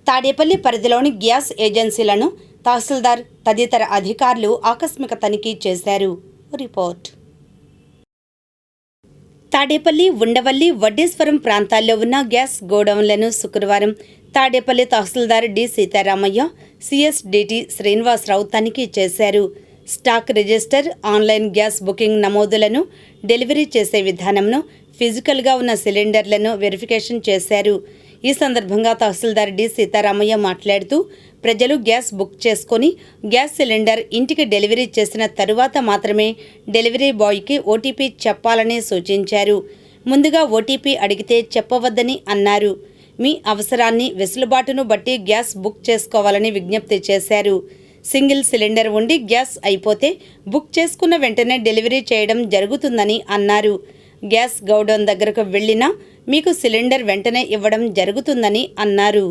తాడేపల్లి పరిధిలోని గ్యాస్ ఏజెన్సీలను తహసీల్దార్ తదితర అధికారులు ఆకస్మిక తనిఖీ చేశారు. రిపోర్ట్. తాడేపల్లి, ఉండవల్లి, వడ్డేశ్వరం ప్రాంతాల్లో ఉన్న గ్యాస్ గోడౌన్లను శుక్రవారం తాడేపల్లి తహసీల్దార్ డి. సీతారామయ్య, సిఎస్డిటి శ్రీనివాసరావు తనిఖీ చేశారు. Stock register, online gas booking నమోదులను, డెలివరీ చేసే విధానంను, ఫిజికల్గా ఉన్న సిలిండర్లను వెరిఫికేషన్ చేశారు. ఈ సందర్భంగా తహసీల్దార్ డి. సీతారామయ్య మాట్లాడుతూ ప్రజలు గ్యాస్ బుక్ చేసుకుని గ్యాస్ సిలిండర్ ఇంటికి డెలివరీ చేసిన తరువాత మాత్రమే డెలివరీ బాయ్కి ఓటీపీ చెప్పాలని సూచించారు. ముందుగా ఓటీపీ అడిగితే చెప్పవద్దని అన్నారు. మీ అవసరాన్ని, వెసులుబాటును బట్టి గ్యాస్ బుక్ చేసుకోవాలని విజ్ఞప్తి చేశారు. సింగిల్ సిలిండర్ ఉండి గ్యాస్ అయిపోతే బుక్ చేసుకున్న వెంటనే డెలివరీ చేయడం జరుగుతుందని అన్నారు. గ్యాస్ గోడౌన్ దగ్గరకు వెళ్ళినా మీకు సిలిండర్ వెంటనే ఇవ్వడం జరుగుతుందని అన్నారు.